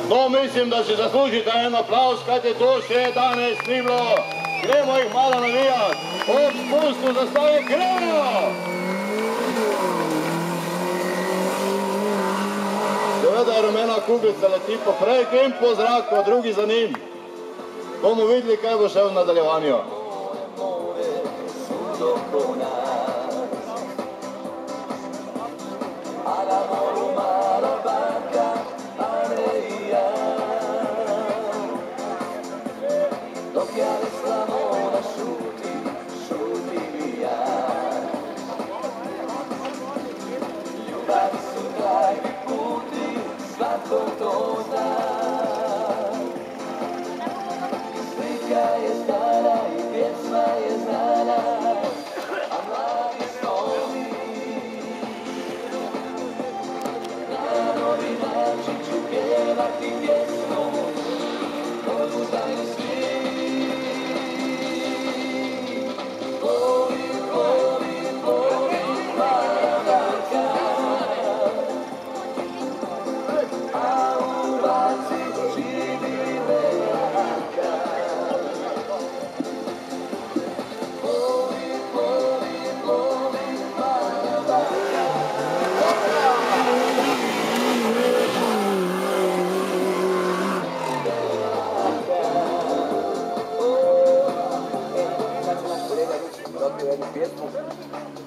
To mislim da si zaslužite en aplauz, kad je to še danes ni bilo. Gremo jih malo navijati. Ob spustu zastave gremo! Seveda je rumena kuglica leti poprej, tem po zraku, a drugi za njim. Bomo videli, kaj bo še v nadaljevanju.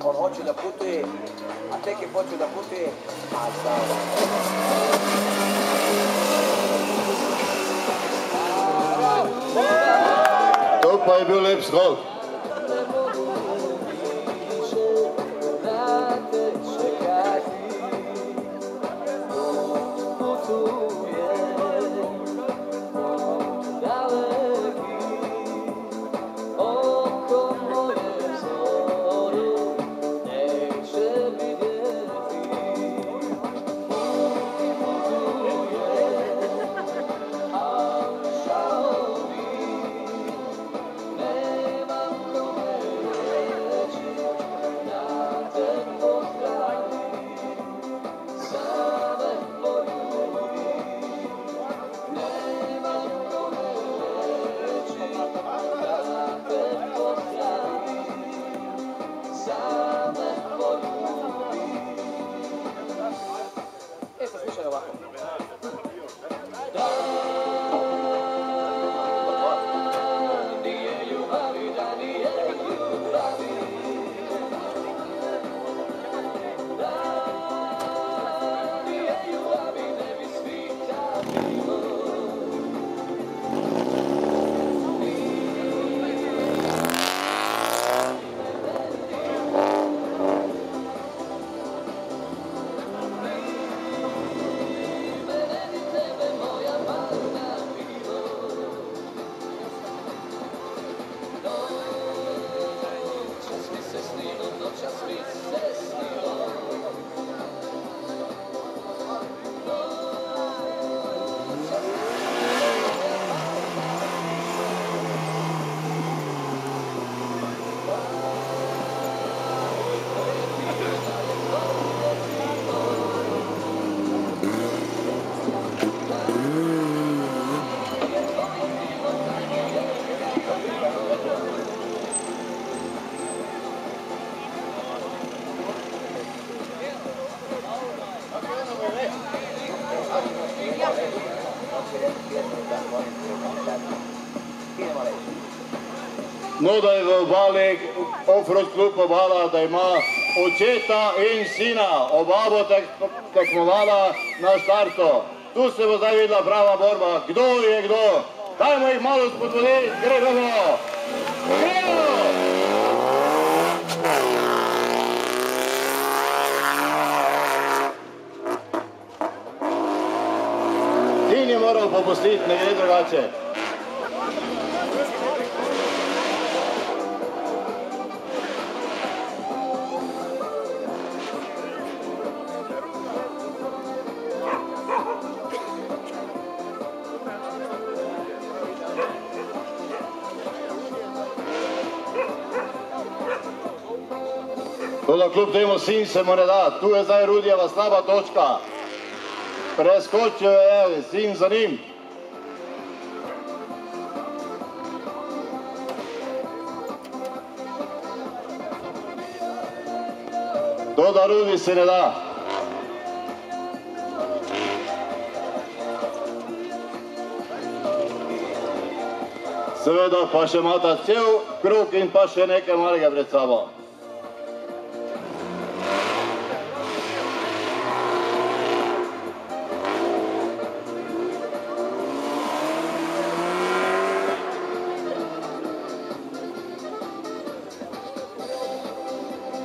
On hoće da putuje, a tek je počeo da putuje, a sada. To pa je bil lep skok. No, da je v obali Offroad klub Obala, da ima očeta in sina, oba bo tekmovala na štartu. Tu se bo zdaj videla prava borba, kdo je kdo. Dajmo jih malo spodbuditi, gremo! Gremo! Tin je moral popustiti, ne gre drugače. Toda kljub temu sin se mu ne da, tu je zdaj Rudijeva slaba točka. Preskočil je sin za njim. Toda Rudi se ne da. Seveda pa še imata cel krog in pa še nekaj malega pred sabo.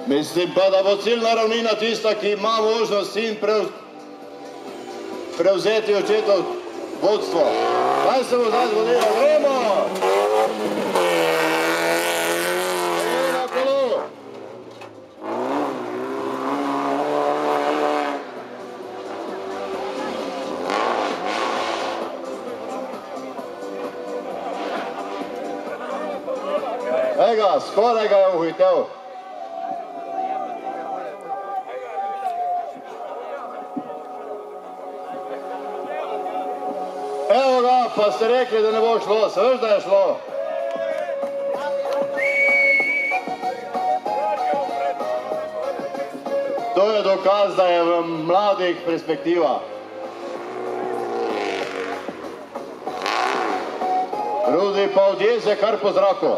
Mislim pa, da bo ciljna ravnina tista, ki ima možnost sin prevzeti očetov vodstvo. Kaj se bo zdaj zgodilo? Gremo! Gremo na kolo! Ega, skoraj ga je uhitel. Evo ga, pa ste rekli, da ne bo šlo, se veš, da je šlo. To je dokaz, da je v mladih perspektiva. Rudi pa odjeze kar po zraku.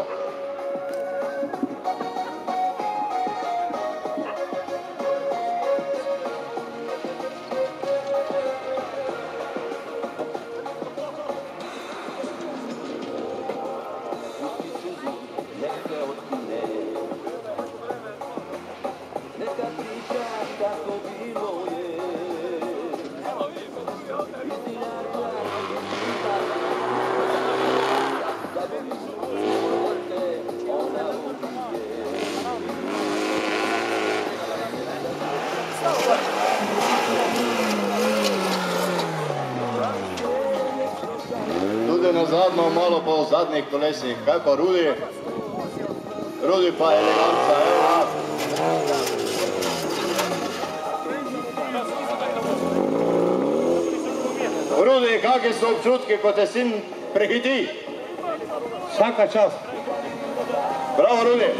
Tudi nazadnjo malo po zadnjih kolesih, kaj pa Rudi? Rudi pa eleganca, evo ga. Rudi, kakšni so občutki, ko te sin prehiti? Vsaka čast. Bravo, Rudi.